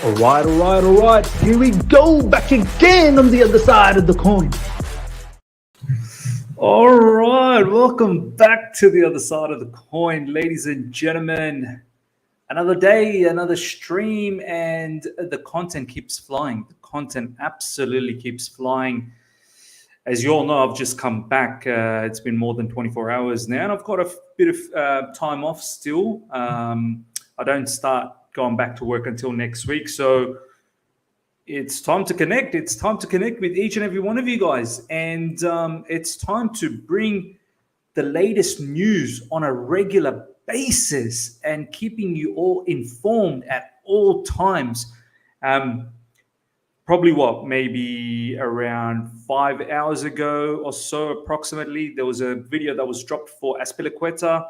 All right. Here we go, back again on the other side of the coin. All right, welcome back to the other side of the coin, ladies and gentlemen. Another day, another stream, and the content keeps flying. The content absolutely keeps flying. As you all know, I've just come back. It's been more than 24 hours now, and I've got a bit of time off still. I don't start going back to work until next week, so it's time to connect. It's time to connect with each and every one of you guys, and it's time to bring the latest news on a regular basis and keeping you all informed at all times. Probably maybe around 5 hours ago or so, approximately, there was a video that was dropped for Azpilicueta.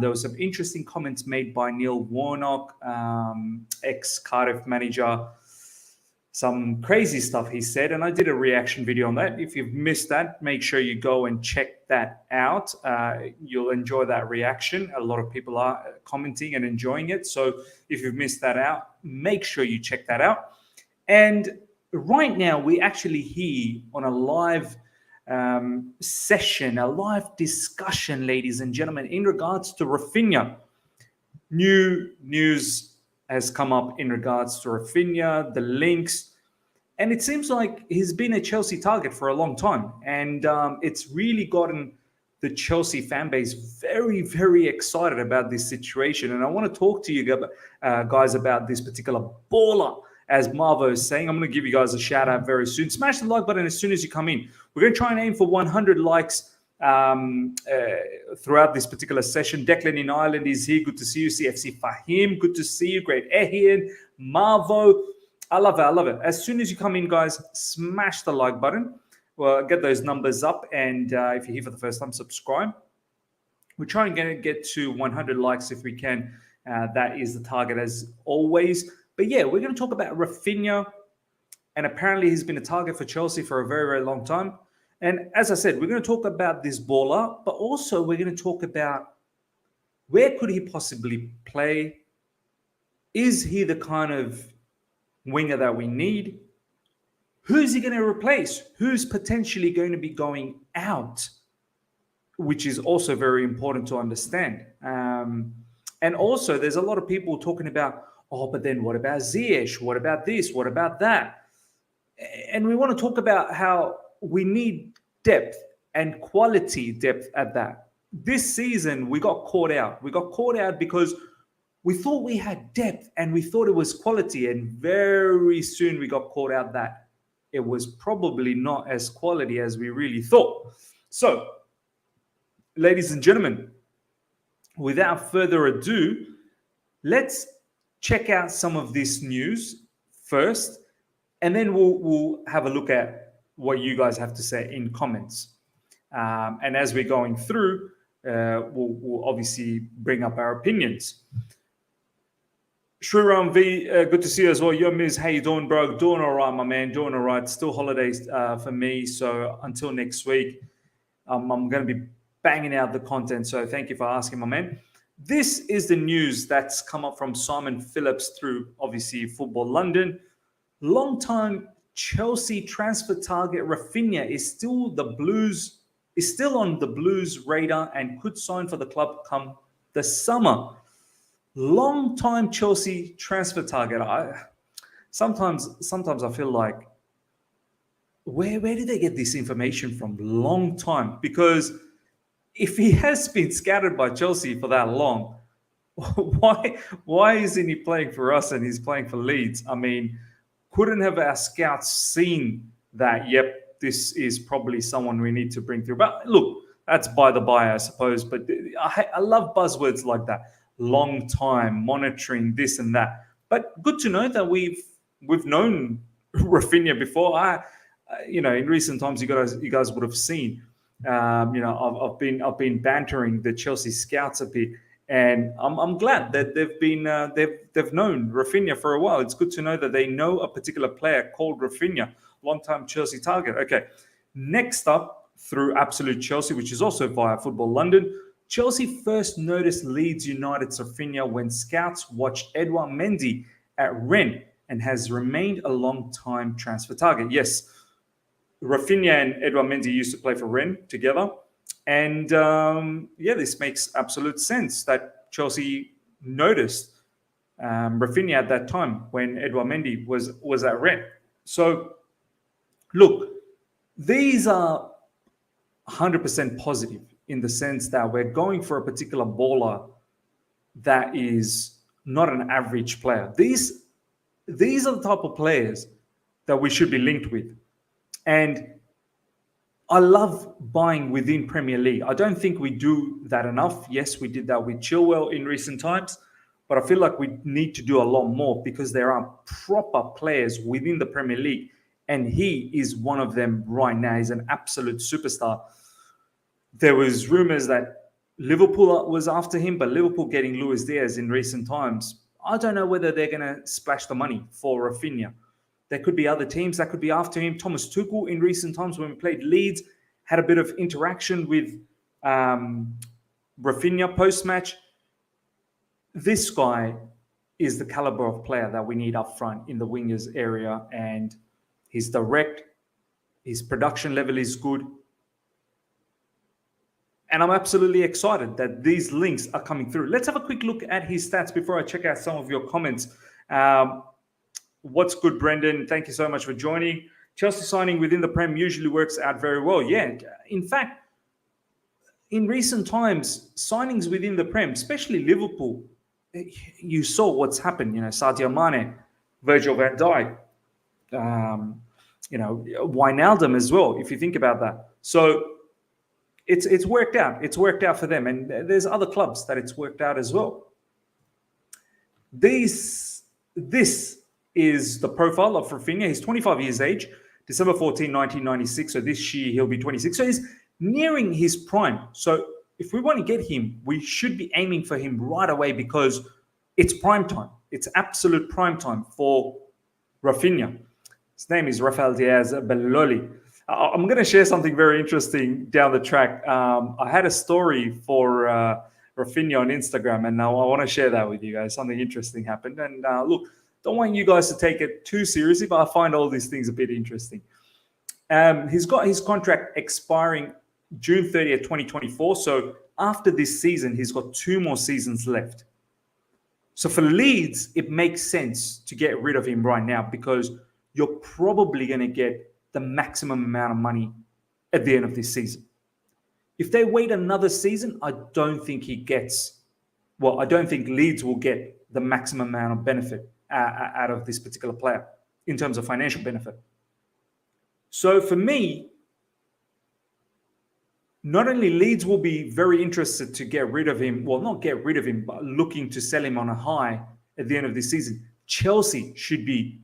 There was some interesting comments made by Neil Warnock, ex-Cardiff manager. Some crazy stuff he said, and I did a reaction video on that. If you've missed that, make sure you go and check that out. You'll enjoy that reaction. A lot of people are commenting and enjoying it. So if you've missed that out, make sure you check that out. And right now, we're actually here on a live session, a live discussion, ladies and gentlemen, in regards to Raphinha. New news has come up in regards to Raphinha, the links, and it seems like he's been a Chelsea target for a long time, and it's really gotten the Chelsea fan base very, very excited about this situation. And I want to talk to you guys about this particular baller, as Marvo is saying. I'm going to give you guys a shout out very soon. Smash the like button as soon as you come in. We're going to try and aim for 100 likes throughout this particular session. Declan in Ireland is here. Good to see you. CFC Fahim, good to see you. Great Ehian, Marvo. I love it. I love it. As soon as you come in, guys, smash the like button. Well, get those numbers up. And if you're here for the first time, subscribe. We're trying to get to 100 likes if we can. That is the target as always. But yeah, we're going to talk about Raphinha. And apparently he's been a target for Chelsea for a very, very long time. And as I said, we're going to talk about this baller, but also we're going to talk about where could he possibly play? Is he the kind of winger that we need? Who's he going to replace? Who's potentially going to be going out? Which is also very important to understand. And also, there's a lot of people talking about, oh, but then what about Ziyech? What about this? What about that? And we want to talk about how we need depth and quality depth at that. This season, we got caught out. We got caught out because we thought we had depth and we thought it was quality. And very soon we got caught out that it was probably not as quality as we really thought. So, ladies and gentlemen, without further ado, let's check out some of this news first, and then we'll have a look at what you guys have to say in comments. And as we're going through, we'll obviously bring up our opinions. Shriram V, good to see you as well. Yo, Miz, how you doing, bro? Doing all right, my man. Doing all right. Still holidays for me. So until next week, I'm going to be banging out the content. So thank you for asking, my man. This is the news that's come up from Simon Phillips through, obviously, Football London. Long-time Chelsea transfer target Raphinha is still on the Blues radar and could sign for the club come the summer. Long-time Chelsea transfer target. Sometimes I feel like, where did they get this information from? Long time, because if he has been scouted by Chelsea for that long, why isn't he playing for us and he's playing for Leeds? I mean, couldn't have our scouts seen that, yep, this is probably someone we need to bring through? But look, that's by the by, I suppose. But I love buzzwords like that. Long time, monitoring, this and that. But good to know that we've known Raphinha before. In recent times, you guys would have seen. I've been bantering the Chelsea scouts a bit, and I'm glad that they've known Raphinha for a while. It's good to know that they know a particular player called Raphinha, long-time Chelsea target. Okay, next up through Absolute Chelsea, which is also via Football London. Chelsea first noticed Leeds United's Raphinha when scouts watched Edouard Mendy at Rennes and has remained a long-time transfer target. Yes, Raphinha and Edouard Mendy used to play for Rennes together. And this makes absolute sense that Chelsea noticed Raphinha at that time when Edouard Mendy was at Rennes. So, look, these are 100% positive in the sense that we're going for a particular baller that is not an average player. These are the type of players that we should be linked with. And I love buying within Premier League. I don't think we do that enough. Yes, we did that with Chilwell in recent times, but I feel like we need to do a lot more because there are proper players within the Premier League, and he is one of them right now. He's an absolute superstar. There was rumours that Liverpool was after him, but Liverpool getting Luis Diaz in recent times, I don't know whether they're going to splash the money for Raphinha. There could be other teams that could be after him. Thomas Tuchel in recent times when we played Leeds had a bit of interaction with Raphinha post-match. This guy is the caliber of player that we need up front in the wingers area, and he's direct. His production level is good. And I'm absolutely excited that these links are coming through. Let's have a quick look at his stats before I check out some of your comments. What's good, Brendan? Thank you so much for joining. Chelsea signing within the Prem usually works out very well. Yeah, in fact, in recent times, signings within the Prem, especially Liverpool, you saw what's happened. Sadio Mane, Virgil van Dijk, Wijnaldum as well, if you think about that. So it's worked out. It's worked out for them. And there's other clubs that it's worked out as well. This is the profile of Raphinha. He's 25 years age, December 14, 1996. So this year he'll be 26. So he's nearing his prime. So if we want to get him, we should be aiming for him right away because it's prime time. It's absolute prime time for Raphinha. His name is Rafael Diaz Belloli. I'm going to share something very interesting down the track. I had a story for Raphinha on Instagram, and now I want to share that with you guys. Something interesting happened. And look, don't want you guys to take it too seriously, but I find all these things a bit interesting. He's got his contract expiring June 30th, 2024. So after this season, he's got 2 more seasons left. So for Leeds, it makes sense to get rid of him right now because you're probably going to get the maximum amount of money at the end of this season. If they wait another season, I don't think Leeds will get the maximum amount of benefit out of this particular player in terms of financial benefit. So for me, not only Leeds will be very interested to get rid of him, well, not get rid of him, but looking to sell him on a high at the end of this season. Chelsea should be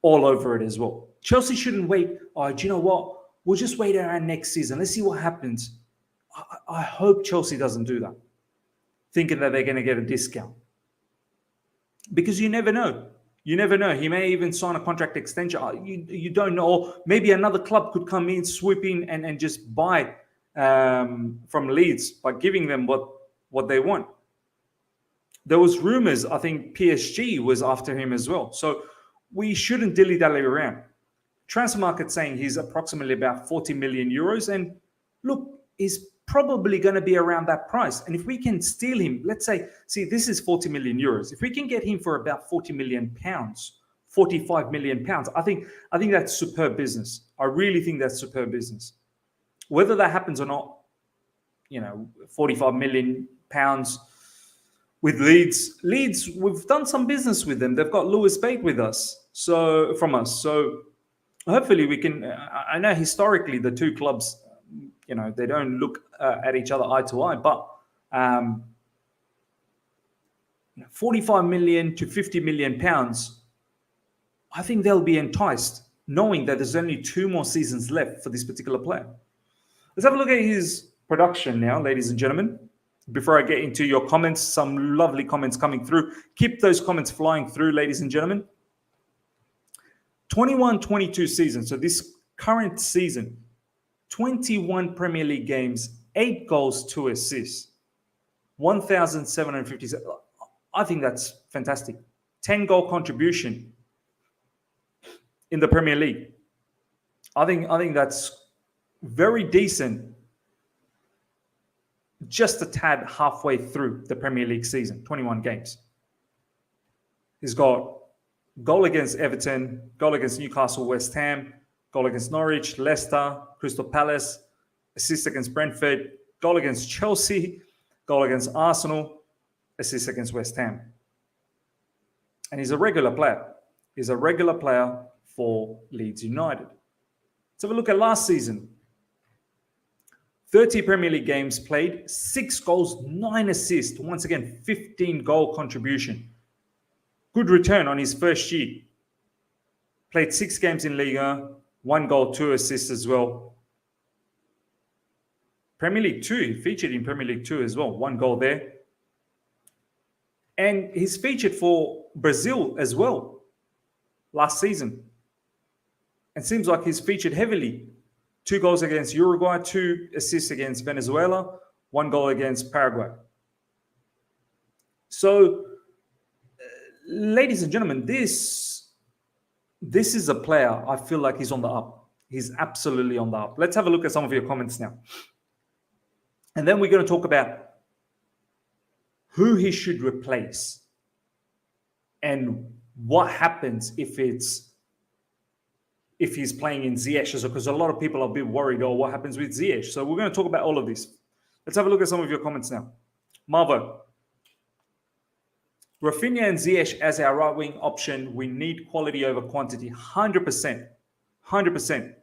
all over it as well. Chelsea shouldn't wait. Oh, do you know what? We'll just wait around next season. Let's see what happens. I hope Chelsea doesn't do that, thinking that they're going to get a discount. Because you never know. You never know. He may even sign a contract extension. You don't know. Or maybe another club could come in, swoop in, and just buy from Leeds by giving them what they want. There was rumors, I think PSG was after him as well. So we shouldn't dilly-dally around. Transfer market saying he's approximately about 40 million euros. And look, he's probably going to be around that price. And if we can steal him, let's say, this is 40 million euros. If we can get him for about 40 million pounds, 45 million pounds, I think that's superb business. I really think that's superb business. Whether that happens or not, 45 million pounds with Leeds, we've done some business with them. They've got Lewis Bate with us. So hopefully we can, I know historically the two clubs, they don't look at each other eye to eye, but 45 million to 50 million pounds, I think they'll be enticed knowing that there's only 2 more seasons left for this particular player. Let's have a look at his production now, ladies and gentlemen. Before I get into your comments, some lovely comments coming through. Keep those comments flying through, ladies and gentlemen. 21-22 season. So this current season, 21 Premier League games, 8 goals, 2 assists, 1,757. I think that's fantastic. 10 goal contribution in the Premier League. I think that's very decent. Just a tad halfway through the Premier League season, 21 games. He's got goal against Everton, goal against Newcastle, West Ham, goal against Norwich, Leicester, Crystal Palace, assist against Brentford, goal against Chelsea, goal against Arsenal, assist against West Ham. And he's a regular player. He's a regular player for Leeds United. Let's have a look at last season. 30 Premier League games played, 6 goals, 9 assists. Once again, 15 goal contribution. Good return on his first year. Played 6 games in Liga, 1 goal, 2 assists as well. Premier League 2, he featured in Premier League 2 as well, 1 goal there. And he's featured for Brazil as well last season. It seems like he's featured heavily. 2 goals against Uruguay, 2 assists against Venezuela, 1 goal against Paraguay. So, ladies and gentlemen, this is a player I feel like he's on the up. He's absolutely on the up. Let's have a look at some of your comments now. And then we're going to talk about who he should replace and what happens if he's playing in Ziyech, because a lot of people are a bit worried, what happens with Ziyech? So we're going to talk about all of this. Let's have a look at some of your comments now. Marvo. Raphinha and Ziyech as our right-wing option. We need quality over quantity. 100%. 100%.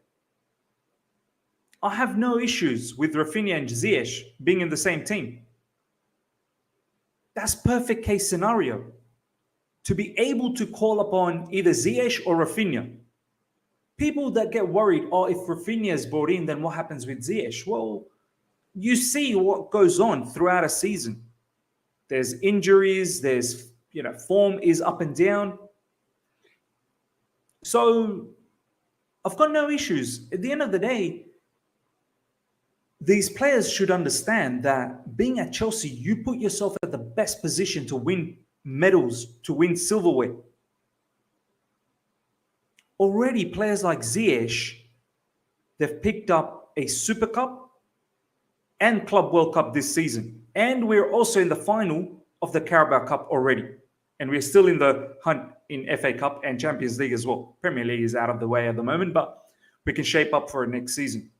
I have no issues with Raphinha and Ziyech being in the same team. That's perfect case scenario. To be able to call upon either Ziyech or Raphinha. People that get worried, if Raphinha is brought in, then what happens with Ziyech? Well, you see what goes on throughout a season. There's injuries, there's, form is up and down. So I've got no issues. At the end of the day, these players should understand that being at Chelsea, you put yourself at the best position to win medals, to win silverware. Already, players like Ziyech, they've picked up a Super Cup and Club World Cup this season. And we're also in the final of the Carabao Cup already. And we're still in the hunt in FA Cup and Champions League as well. Premier League is out of the way at the moment, but we can shape up for next season.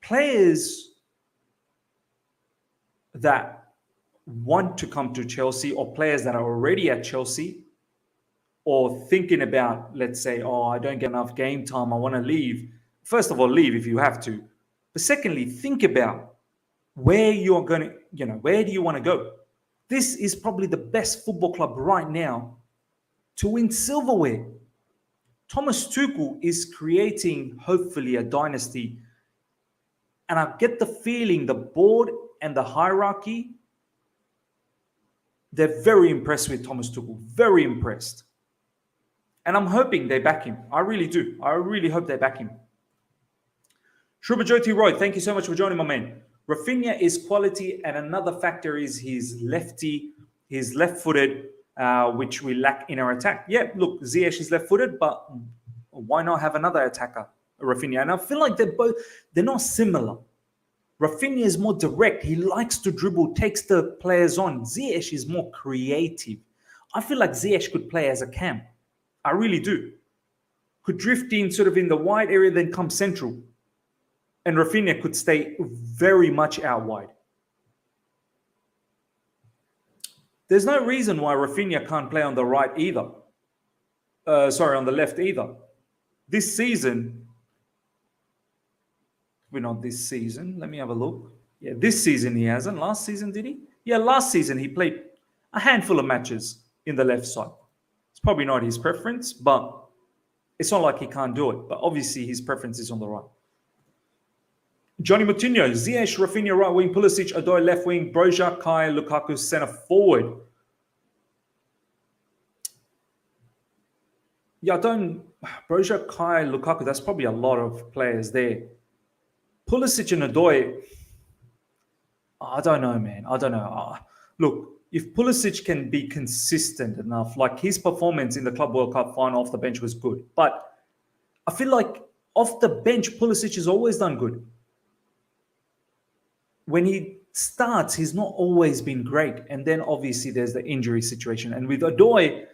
Players that want to come to Chelsea, or players that are already at Chelsea, or thinking about, let's say, I don't get enough game time, I want to leave. First of all, leave if you have to. But secondly, think about where you're going to, where do you want to go? This is probably the best football club right now to win silverware. Thomas Tuchel is creating, hopefully, a dynasty. And I get the feeling the board and the hierarchy, they're very impressed with Thomas Tuchel. Very impressed. And I'm hoping they back him. I really do. I really hope they back him. Shubhajyoti Roy, thank you so much for joining, my man. Raphinha is quality, and another factor is he's lefty, he's left-footed, which we lack in our attack. Yeah, look, Ziyech is left-footed, but why not have another attacker, Raphinha? And I feel like they're not similar. Raphinha is more direct. He likes to dribble, takes the players on. Ziyech is more creative. I feel like Ziyech could play as a cam. I really do. Could drift in sort of in the wide area, then come central. And Raphinha could stay very much out wide. There's no reason why Raphinha can't play on the right either. On the left either. This season, not this season. Let me have a look. Yeah, this season he hasn't. Last season, did he? Yeah, last season he played a handful of matches in the left side. It's probably not his preference, but it's not like he can't do it. But obviously his preference is on the right. Johnny Moutinho, Ziyech, Raphinha right wing, Pulisic, Odoi left wing, Broja, Kai, Lukaku centre forward. Yeah, Broja, Kai, Lukaku, that's probably a lot of players there. Pulisic and Odoi, I don't know, man. I don't know. Look, if Pulisic can be consistent enough, like his performance in the Club World Cup final off the bench was good. But I feel like off the bench, Pulisic has always done good. When he starts, he's not always been great. And then obviously there's the injury situation. And with Odoi,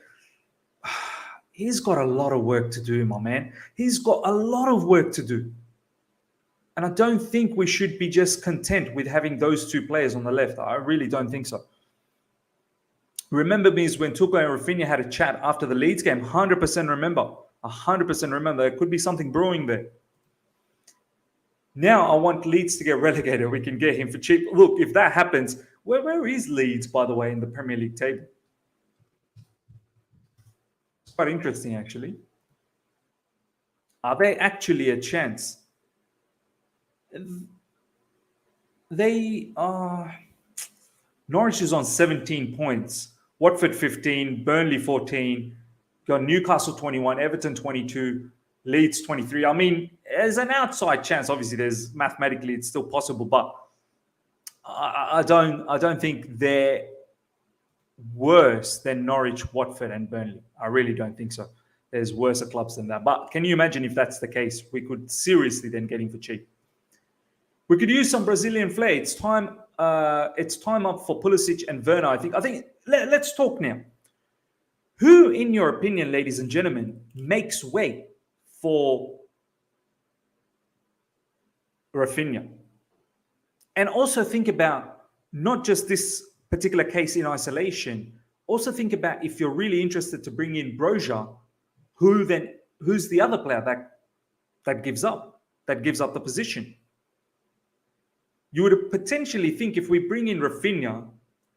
he's got a lot of work to do, my man. He's got a lot of work to do. And I don't think we should be just content with having those two players on the left. I really don't think so. Remember me is when Tuchel and Raphinha had a chat after the Leeds game. 100% remember. 100% remember. There could be something brewing there. Now I want Leeds to get relegated. We can get him for cheap. Look, if that happens, where is Leeds, by the way, in the Premier League table? It's quite interesting, actually. Are they actually a chance? They are. Norwich is on 17 points. Watford 15, Burnley 14, got Newcastle 21, Everton 22, Leeds 23. I mean, there's an outside chance. Obviously, there's mathematically it's still possible, but I don't think they're worse than Norwich, Watford, and Burnley. I really don't think so. There's worse clubs than that. But can you imagine if that's the case? We could seriously then get him for cheap. We could use some Brazilian flair. It's time up for Pulisic and Werner. I think. Let's talk now. Who, in your opinion, ladies and gentlemen, makes way for Raphinha? And also think about not just this particular case in isolation. Also think about if you're really interested to bring in Broja, who's the other player that gives up the position? You would potentially think if we bring in Raphinha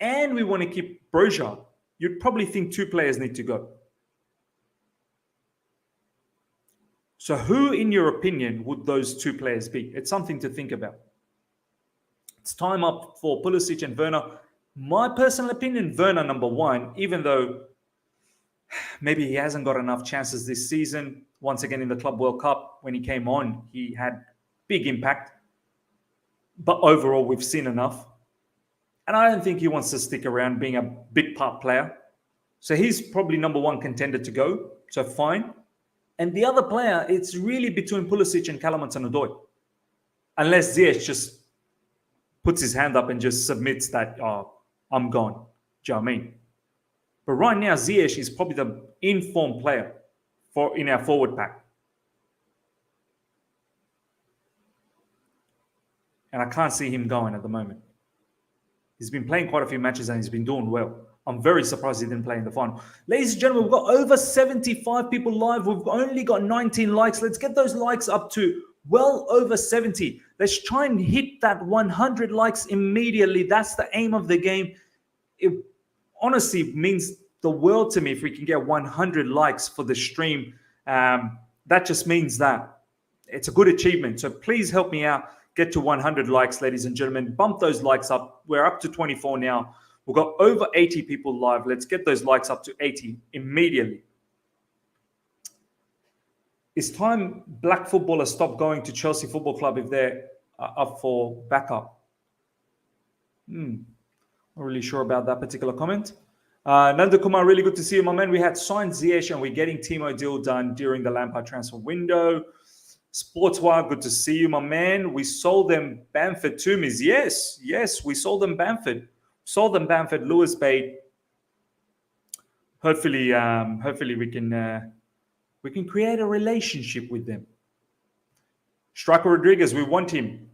and we want to keep Broja, you'd probably think two players need to go. So who, in your opinion, would those two players be? It's something to think about. It's time up for Pulisic and Werner. My personal opinion, Werner number one, even though maybe he hasn't got enough chances this season. Once again, in the Club World Cup, when he came on, he had big impact. But overall, we've seen enough. And I don't think he wants to stick around being a bit part player. So he's probably number one contender to go. So fine. And the other player, it's really between Pulisic and Callum Hudson-Odoi. Unless Ziyech just puts his hand up and just submits that, oh, I'm gone. Do you know what I mean? But right now, Ziyech is probably the informed player in our forward pack. And I can't see him going at the moment. He's been playing quite a few matches and he's been doing well. I'm very surprised he didn't play in the final. Ladies and gentlemen, we've got over 75 people live. We've only got 19 likes. Let's get those likes up to well over 70. Let's try and hit that 100 likes immediately. That's the aim of the game. It honestly means the world to me if we can get 100 likes for the stream. That just means that it's a good achievement. So please help me out. Get to 100 likes, ladies and gentlemen. Bump those likes up. We're up to 24 now. We've got over 80 people live. Let's get those likes up to 80 immediately. It's time black footballers stop going to Chelsea Football Club if they're up for backup. Not really sure about that particular comment. Nanda Kumar, really good to see you, my man. We had signed Ziyech and we're getting Timo deal done during the Lampard transfer window. Sportswire, good to see you, my man. We sold them Bamford Toomies. Yes, we sold them Bamford. Sold them Bamford, Lewis Bate. Hopefully we can create a relationship with them. Striker Rodriguez, we want him.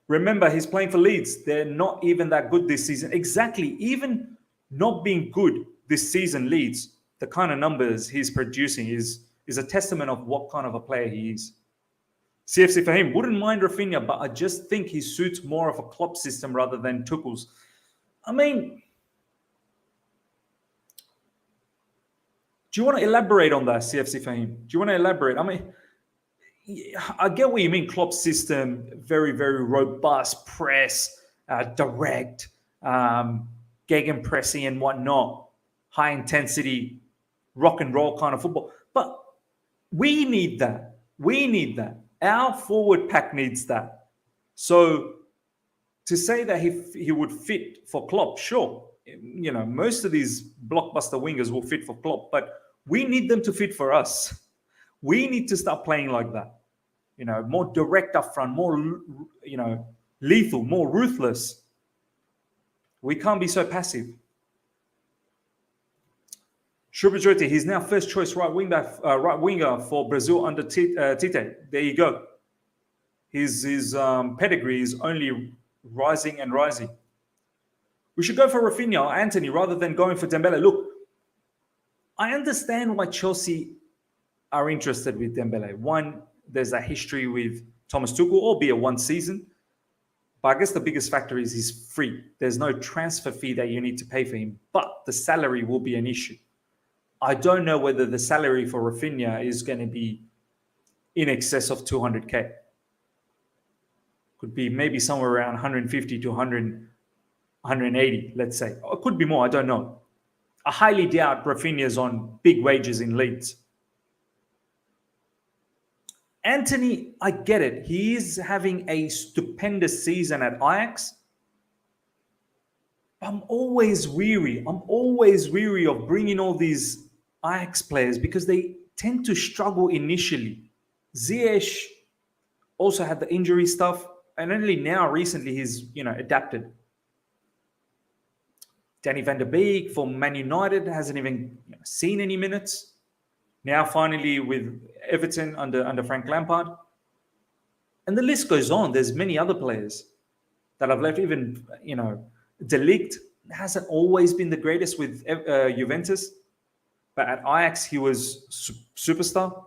Remember, he's playing for Leeds. They're not even that good this season. Exactly. Even not being good this season, Leeds, the kind of numbers he's producing is a testament of what kind of a player he is. CFC for him, wouldn't mind Raphinha, but I just think he suits more of a Klopp system rather than Tuchel's. I mean, do you want to elaborate on that, CFC for him? Do you want to elaborate? I mean, I get what you mean, Klopp's system, very, very robust, press, direct, gegenpressing and whatnot, high intensity, rock and roll kind of football. But we need that. Our forward pack needs that. So to say that he would fit for Klopp, sure, most of these blockbuster wingers will fit for Klopp, but we need them to fit for us. We need to start playing like that. More direct up front, more, lethal, more ruthless. We can't be so passive. Shubajoti, he's now first choice right winger for Brazil under Tite. There you go. His pedigree is only rising and rising. We should go for Raphinha or Antony rather than going for Dembele. Look, I understand why Chelsea are interested with Dembele. One, there's a history with Thomas Tuchel, albeit one season. But I guess the biggest factor is he's free. There's no transfer fee that you need to pay for him, but the salary will be an issue. I don't know whether the salary for Raphinha is going to be in excess of 200k. Could be maybe somewhere around 150 to 180, let's say. Or it could be more, I don't know. I highly doubt Raphinha's on big wages in Leeds. Antony, I get it. He is having a stupendous season at Ajax. I'm always weary of bringing all these Ajax players because they tend to struggle initially. Ziyech also had the injury stuff, and only now recently he's adapted. Danny van der Beek for Man United hasn't even seen any minutes. Now finally with Everton under Frank Lampard. And the list goes on. There's many other players that have left. Even, De Ligt hasn't always been the greatest with Juventus. But at Ajax, he was superstar.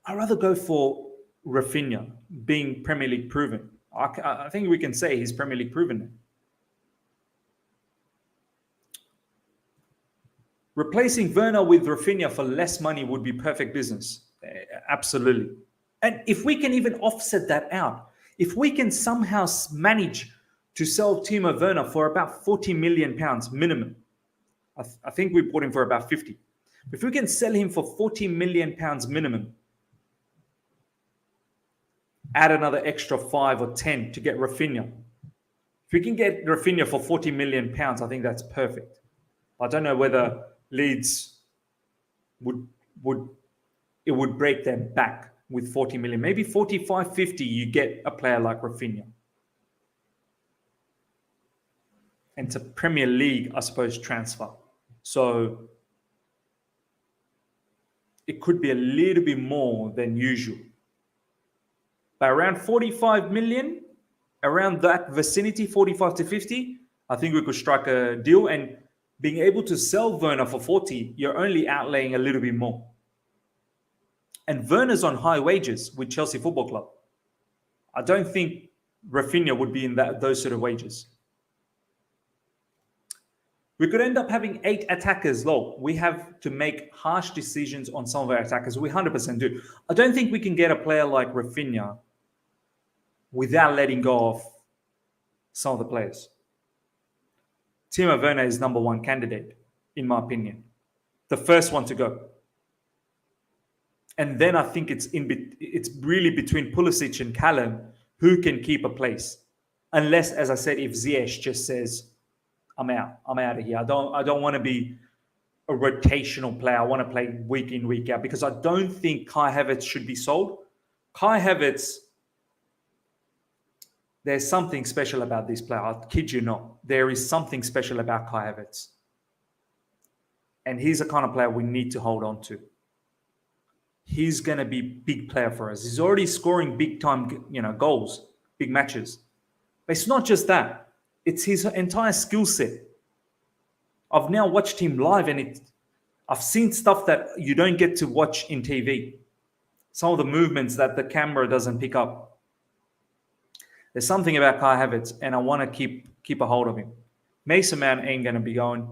I'd rather go for Raphinha, being Premier League proven. I think we can say he's Premier League proven. Replacing Werner with Raphinha for less money would be perfect business. Absolutely. And if we can even offset that out, if we can somehow manage to sell Timo Werner for about 40 million pounds minimum, I think we bought him for about 50. If we can sell him for 40 million pounds minimum, add another extra 5 or 10 to get Raphinha. If we can get Raphinha for 40 million pounds, I think that's perfect. I don't know whether Leeds would break their back with 40 million. Maybe 45, 50, you get a player like Raphinha. And it's a Premier League, I suppose, transfer. So it could be a little bit more than usual. But around 45 million, around that vicinity, 45 to 50, I think we could strike a deal. And being able to sell Werner for 40, you're only outlaying a little bit more. And Werner's on high wages with Chelsea Football Club. I don't think Raphinha would be in those sort of wages. We could end up having 8 attackers low. We have to make harsh decisions on some of our attackers. We 100% do. I don't think we can get a player like Raphinha without letting go of some of the players. Timo Werner is number one candidate, in my opinion. The first one to go. And then I think it's really between Pulisic and Callum who can keep a place. Unless, as I said, if Ziyech just says, I'm out of here. I don't want to be a rotational player. I want to play week in, week out, because I don't think Kai Havertz should be sold. Kai Havertz, there's something special about this player. I kid you not. There is something special about Kai Havertz. And he's the kind of player we need to hold on to. He's going to be a big player for us. He's already scoring big time, goals, big matches. But it's not just that. It's his entire skill set. I've now watched him live, and I've seen stuff that you don't get to watch in TV. Some of the movements that the camera doesn't pick up. There's something about Kai Havertz, and I want to keep a hold of him. Mason Mount ain't going to be going.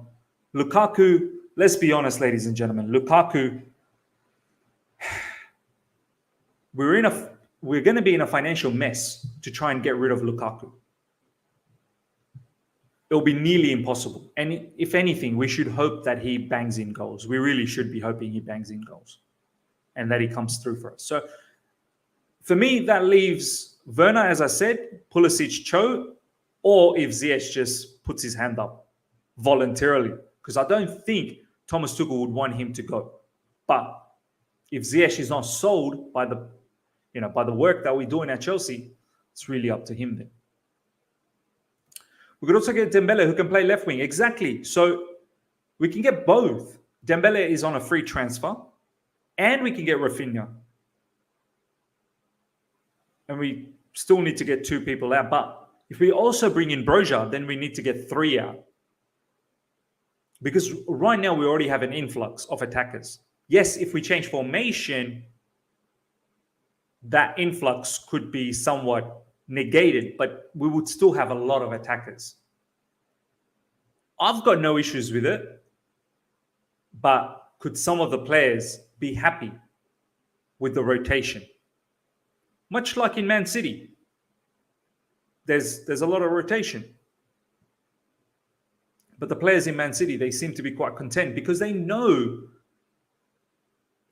Lukaku, let's be honest, ladies and gentlemen. Lukaku, we're going to be in a financial mess to try and get rid of Lukaku. It'll be nearly impossible. And if anything, we should hope that he bangs in goals. We really should be hoping he bangs in goals and that he comes through for us. So for me, that leaves Werner, as I said, Pulisic, Cho, or if Ziyech just puts his hand up voluntarily, because I don't think Thomas Tuchel would want him to go. But if Ziyech is not sold by the work that we're doing at Chelsea, it's really up to him then. We could also get Dembele, who can play left wing. Exactly. So we can get both. Dembele is on a free transfer, and we can get Raphinha. And we still need to get 2 people out. But if we also bring in Broja, then we need to get 3 out. Because right now we already have an influx of attackers. Yes, if we change formation, that influx could be somewhat negated, but we would still have a lot of attackers. I've got no issues with it, but could some of the players be happy with the rotation? Much like in Man City, there's a lot of rotation. But the players in Man City, they seem to be quite content because they know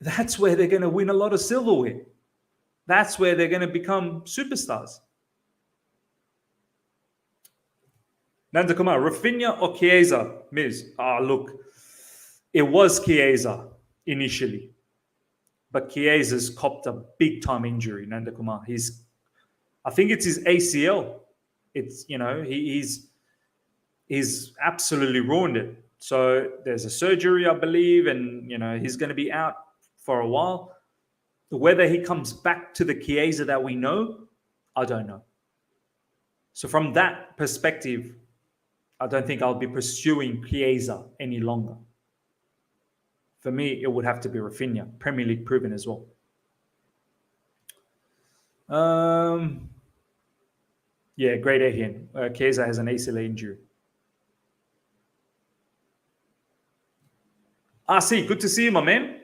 that's where they're going to win a lot of silverware. That's where they're going to become superstars. Nanda Kumar, Raphinha or Chiesa? Miz, look, it was Chiesa initially. But Chiesa's copped a big-time injury, Nanda Kumar. I think it's his ACL. It's, he's absolutely ruined it. So there's a surgery, I believe, and, he's going to be out for a while. Whether he comes back to the Chiesa that we know, I don't know. So from that perspective, I don't think I'll be pursuing Chiesa any longer. For me, it would have to be Raphinha, Premier League proven as well. Yeah, great Ehian. Chiesa has an ACL injury. RC, good to see you, my man.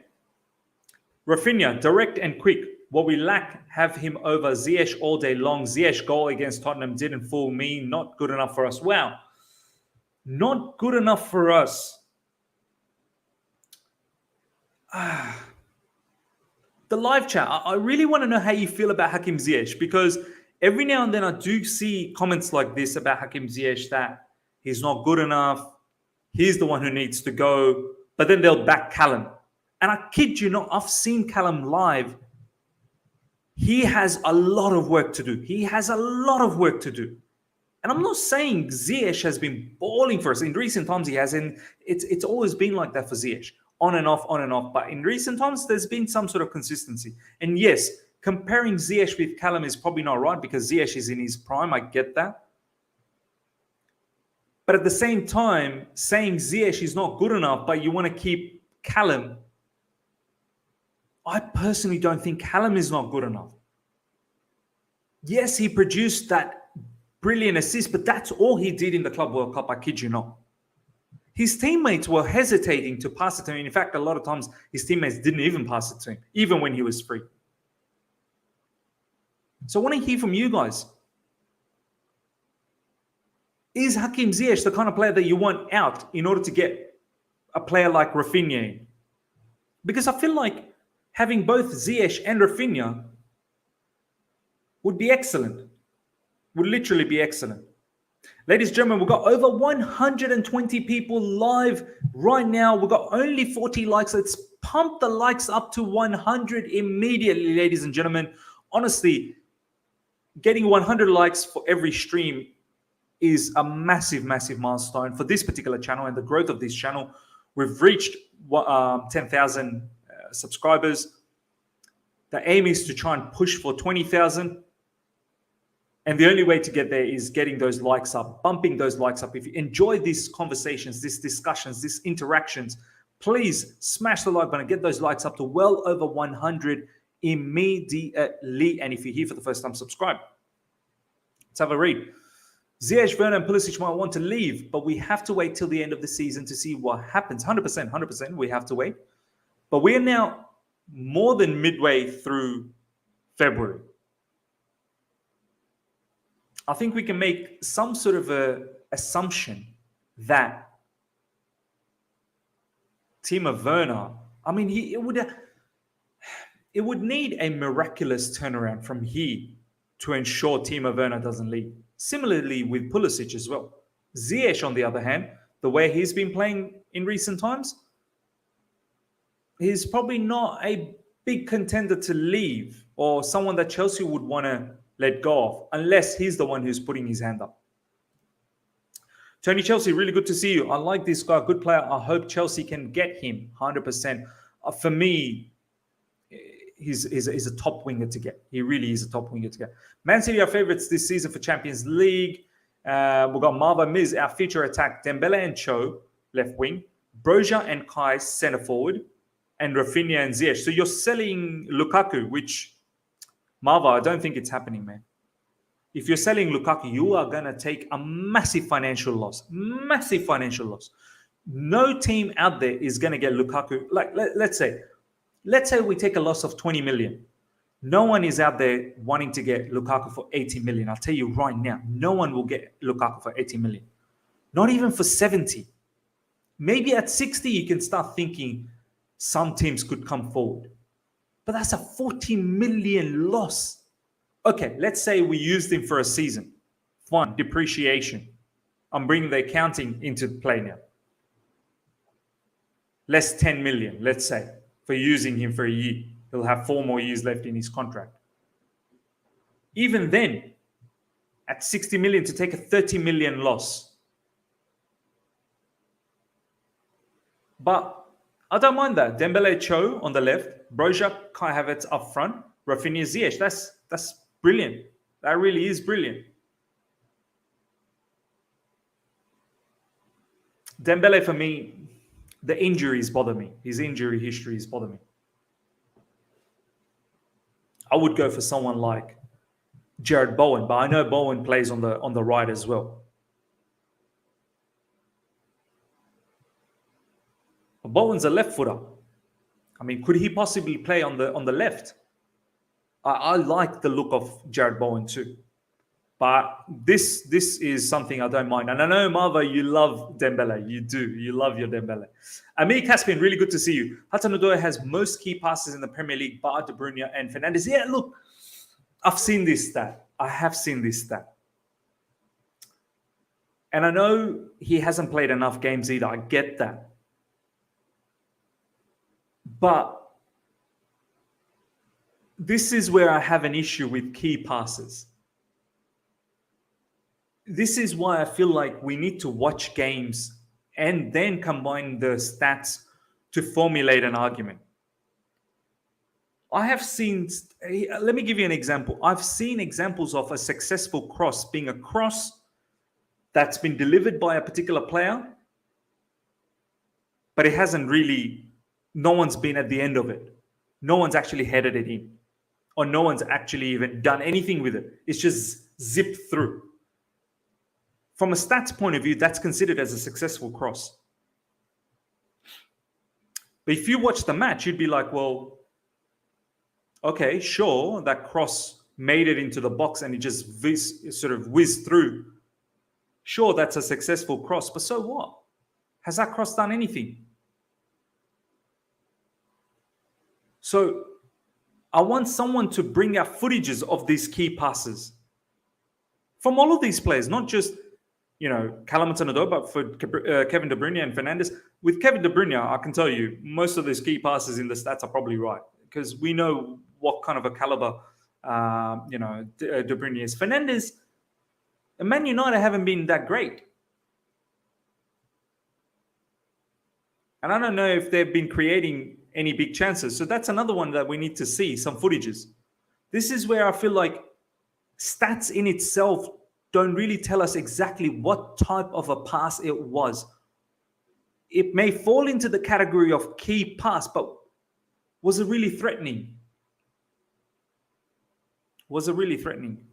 Raphinha, direct and quick. What we lack, have him over Ziyech all day long. Ziyech goal against Tottenham didn't fool me. Not good enough for us. Wow. Not good enough for us. The live chat, I really want to know how you feel about Hakim Ziyech, because every now and then I do see comments like this about Hakim Ziyech, that he's not good enough, he's the one who needs to go, but then they'll back Callum. And I kid you not, I've seen Callum live. He has a lot of work to do. He has a lot of work to do. And I'm not saying Ziyech has been balling for us. In recent times he has, and it's always been like that for Ziyech. On and off, on and off. But in recent times, there's been some sort of consistency. And yes, comparing Ziyech with Callum is probably not right, because Ziyech is in his prime. I get that. But at the same time, saying Ziyech is not good enough, but you want to keep Callum, I personally don't think Callum is not good enough. Yes, he produced that brilliant assist, but that's all he did in the Club World Cup. I kid you not. His teammates were hesitating to pass it to him. In fact, a lot of times his teammates didn't even pass it to him, even when he was free. So I want to hear from you guys. Is Hakim Ziyech the kind of player that you want out in order to get a player like Raphinha in? Because I feel like having both Ziyech and Raphinha would be excellent. Would literally be excellent. Ladies and gentlemen, we've got over 120 people live right now. We've got only 40 likes. Let's pump the likes up to 100 immediately, ladies and gentlemen. Honestly, getting 100 likes for every stream is a massive, massive milestone for this particular channel and the growth of this channel. We've reached 10,000 subscribers. The aim is to try and push for 20,000. And the only way to get there is getting those likes up, bumping those likes up. If you enjoy these conversations, these discussions, these interactions, please smash the like button, get those likes up to well over 100 immediately. And if you're here for the first time, subscribe. Let's have a read. Ziyech, Werner, and Pulisic might want to leave, but we have to wait till the end of the season to see what happens. 100%, we have to wait. But we are now more than midway through February. I think we can make some sort of a assumption that Timo Werner, I mean, it would need a miraculous turnaround from here to ensure Timo Werner doesn't leave. Similarly with Pulisic as well. Ziyech, on the other hand, the way he's been playing in recent times, he's probably not a big contender to leave or someone that Chelsea would want to let go of unless he's the one who's putting his hand up. Tony Chelsea, really good to see you. I like this guy, good player. I hope Chelsea can get him 100%. For me, he's a top winger to get. He really is a top winger to get. Man City are favourites this season for Champions League. We've got Marva Miz, our future attack. Dembele and Cho, left wing. Broja and Kai, centre forward. And Raphinha and Ziyech. So you're selling Lukaku, which, Marva, I don't think it's happening, man. If you're selling Lukaku, you are going to take a massive financial loss. Massive financial loss. No team out there is going to get Lukaku. Like, let's say we take a loss of 20 million. No one is out there wanting to get Lukaku for 80 million. I'll tell you right now, no one will get Lukaku for 80 million. Not even for 70. Maybe at 60, you can start thinking some teams could come forward. But that's a 40 million loss. Okay, let's say we used him for a season. Fine, depreciation. I'm bringing the accounting into play now. Less 10 million, let's say, for using him for a year. He'll have 4 more years left in his contract. Even then, at 60 million to take a 30 million loss. But I don't mind that. Dembele, Cho on the left, Broja, Kai Havertz up front, Raphinha, Ziyech. That's brilliant. That really is brilliant. Dembele, for me, the injuries bother me. His injury histories bother me. I would go for someone like Jared Bowen, but I know Bowen plays on the right as well. But Bowen's a left footer. I mean, could he possibly play on the left? I like the look of Jared Bowen too. But this is something I don't mind. And I know, Marva, you love Dembele. You do. You love your Dembele. Amir Caspian, really good to see you. Hudson-Odoi has most key passes in the Premier League, bar De Bruyne and Fernandes. Yeah, look, I've seen this stat. I have seen this stat. And I know he hasn't played enough games either. I get that. But this is where I have an issue with key passes. This is why I feel like we need to watch games and then combine the stats to formulate an argument. I have seen, let me give you an example. I've seen examples of a successful cross being a cross that's been delivered by a particular player, but it hasn't really, no one's been at the end of it. No one's actually headed it in, or no one's actually even done anything with it. It's just zipped through. From a stats point of view, that's considered as a successful cross. But if you watch the match, you'd be like, well, okay, sure, that cross made it into the box and it just whizzed through. Sure, that's a successful cross, but so what? Has that cross done anything? So I want someone to bring out footages of these key passes from all of these players, not just, Callum Hudson-Odoi, but for Kevin De Bruyne and Fernandes. With Kevin De Bruyne, I can tell you most of these key passes in the stats are probably right because we know what kind of a caliber, De Bruyne is. Fernandes, Man United haven't been that great. And I don't know if they've been creating any big chances. So that's another one that we need to see, some footages. This is where I feel like stats in itself don't really tell us exactly what type of a pass it was. It may fall into the category of key pass, but was it really threatening? Was it really threatening?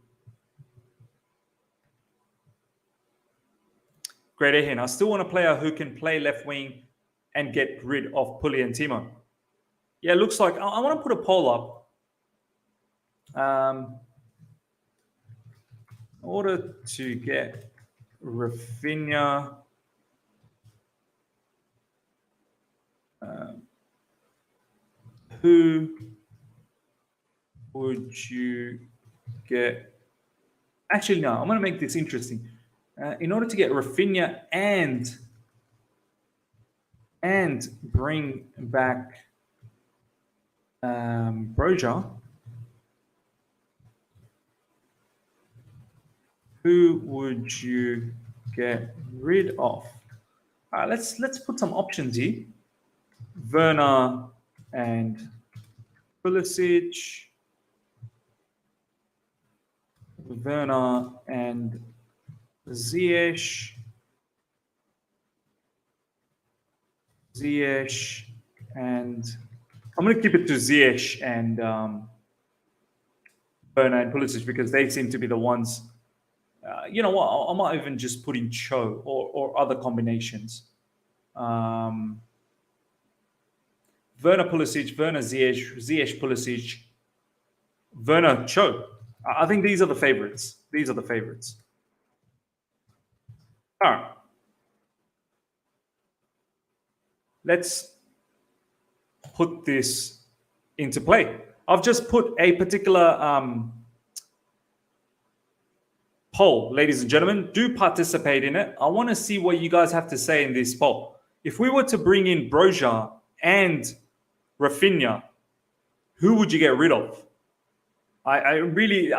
Great Ehin. I still want a player who can play left wing and get rid of Pulli and Timo. Yeah, it looks like I want to put a poll up. In order to get Raphinha, who would you get? Actually, no, I'm going to make this interesting. In order to get Rafinha and bring back Broja, who would you get rid of? Let's put some options here. Werner and Pulisic. Werner and Ziyech. Ziyech and I'm going to keep it to Ziyech and Werner and Pulisic because they seem to be the ones. You know what? I might even just put in Cho or other combinations. Werner Pulisic, Werner Ziyech, Ziyech Pulisic, Werner Cho. I think these are the favorites. These are the favorites. All right. Let's put this into play. I've just put a particular poll, ladies and gentlemen. Do participate in it. I want to see what you guys have to say in this poll. If we were to bring in Broja and Rafinha, who would you get rid of? I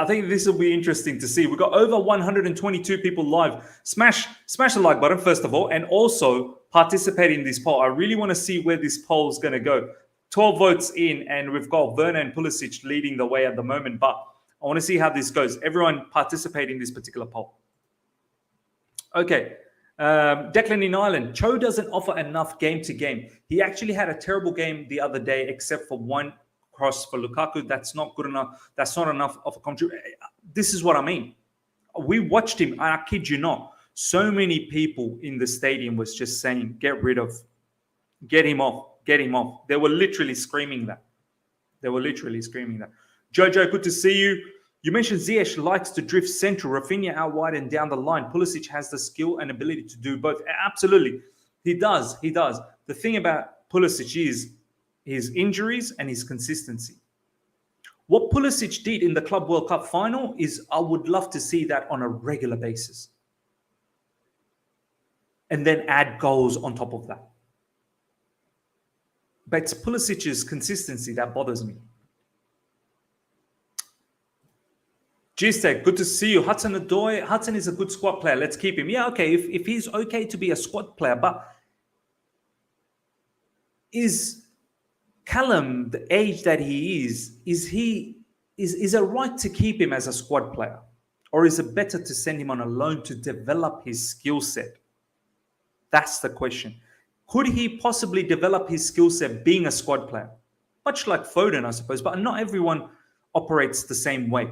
think this will be interesting to see. We've got over 122 people live. Smash the like button, first of all, and also participate in this poll. I really want to see where this poll is going to go. 12 votes in, and we've got Werner and Pulisic leading the way at the moment, but I want to see how this goes. Everyone participate in this particular poll. Okay. Declan in Ireland. Cho doesn't offer enough game to game. He actually had a terrible game the other day, except for one cross for Lukaku. That's not good enough. That's not enough of a contribution. This is what I mean. We watched him, and I kid you not, so many people in the stadium was just saying, get him off. They were literally screaming that. Jojo, good to see you. You mentioned Ziyech likes to drift central, Rafinha out wide and down the line. Pulisic has the skill and ability to do both. Absolutely. He does. The thing about Pulisic is his injuries and his consistency. What Pulisic did in the Club World Cup final is I would love to see that on a regular basis. And then add goals on top of that. But it's Pulisic's consistency that bothers me. G-Stack, good to see you. Hudson-Odoi. Hudson is a good squad player. Let's keep him. Yeah, okay. If he's okay to be a squad player, but is Callum the age that he is it right to keep him as a squad player? Or is it better to send him on a loan to develop his skill set? That's the question. Could he possibly develop his skill set being a squad player? Much like Foden, I suppose, but not everyone operates the same way.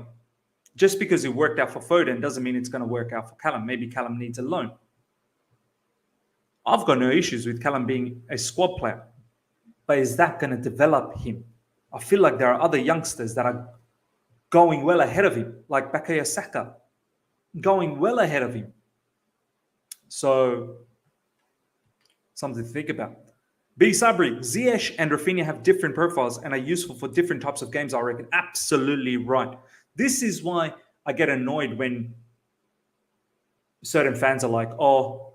Just because it worked out for Foden doesn't mean it's going to work out for Callum. Maybe Callum needs a loan. I've got no issues with Callum being a squad player. But is that going to develop him? I feel like there are other youngsters that are going well ahead of him, like Bukayo Saka, going well ahead of him. So, something to think about. B. Sabri, Ziyech and Rafinha have different profiles and are useful for different types of games, I reckon. Absolutely right. This is why I get annoyed when certain fans are like, oh,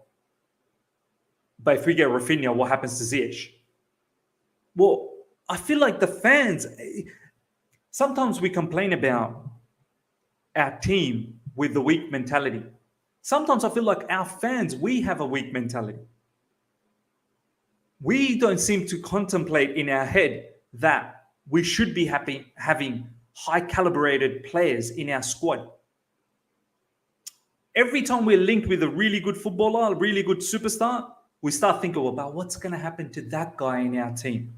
but if we get Rafinha, what happens to Ziyech? Well, I feel like the fans, sometimes we complain about our team with the weak mentality. Sometimes I feel like our fans, we have a weak mentality. We don't seem to contemplate in our head that we should be having high-calibrated players in our squad. Every time we're linked with a really good footballer, a really good superstar, we start thinking about what's going to happen to that guy in our team.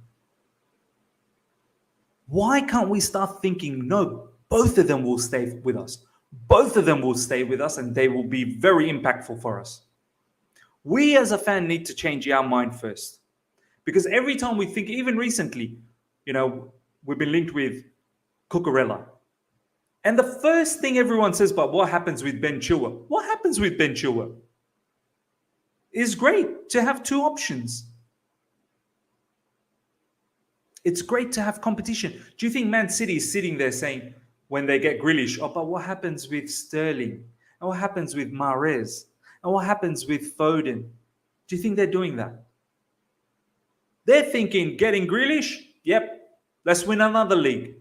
Why can't we start thinking, no, both of them will stay with us. Both of them will stay with us and they will be very impactful for us. We as a fan need to change our mind first. Because every time we think, even recently, we've been linked with Cucurella. And the first thing everyone says about what happens with Ben Chilwell, what happens with Ben Chilwell? It's great to have two options. It's great to have competition. Do you think Man City is sitting there saying, when they get Grealish, oh, but what happens with Sterling? And what happens with Mahrez? And what happens with Foden? Do you think they're doing that? They're thinking, getting Grealish? Yep, let's win another league.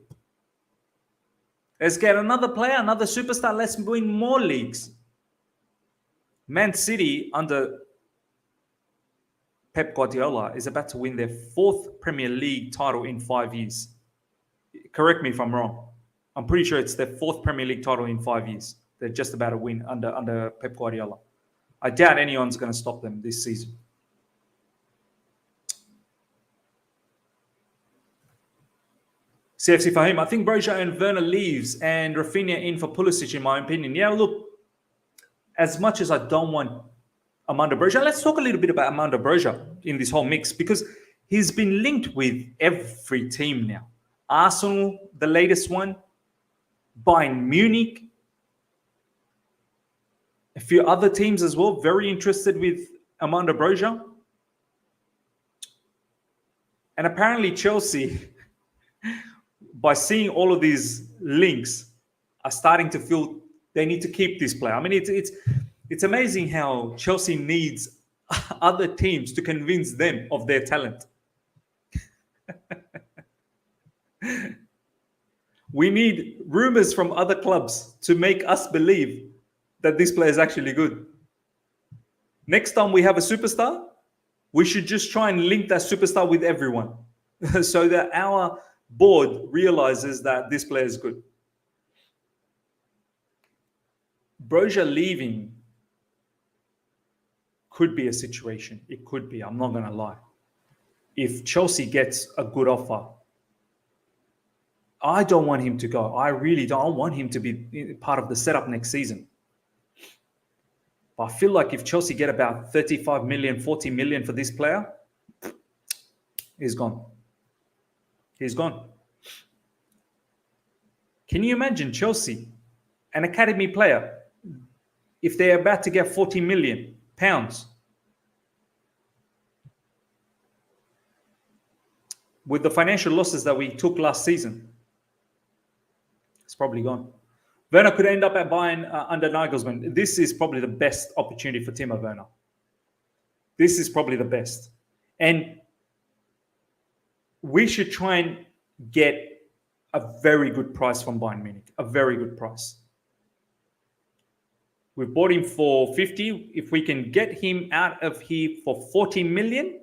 Let's get another player, another superstar. Let's win more leagues. Man City under Pep Guardiola is about to win their 4th Premier League title in 5 years. Correct me if I'm wrong. I'm pretty sure it's their 4th Premier League title in 5 years. They're just about to win under Pep Guardiola. I doubt anyone's going to stop them this season. CFC Fahim, I think Broja and Werner leaves and Raphinha in for Pulisic, in my opinion. Yeah, look, as much as I don't want Armando Broja, let's talk a little bit about Armando Broja in this whole mix, because he's been linked with every team now. Arsenal, the latest one, Bayern Munich, a few other teams as well, very interested with Armando Broja. And apparently Chelsea, by seeing all of these links, are starting to feel they need to keep this player. I mean, it's amazing how Chelsea needs other teams to convince them of their talent. We need rumors from other clubs to make us believe that this player is actually good. Next time we have a superstar, we should just try and link that superstar with everyone so that our board realizes that this player is good. Broja leaving could be a situation. It could be. I'm not going to lie. If Chelsea gets a good offer, I don't want him to go. I really don't want him to be part of the setup next season. But I feel like if Chelsea get about 35 million, 40 million for this player, he's gone. He's gone. Can you imagine Chelsea, an academy player, if they're about to get 40 million pounds? With the financial losses that we took last season, it's probably gone. Werner could end up at Bayern under Nagelsmann. This is probably the best opportunity for Timo Werner. This is probably the best. And we should try and get a very good price from Bayern Munich. A very good price. We bought him for 50. If we can get him out of here for 40 million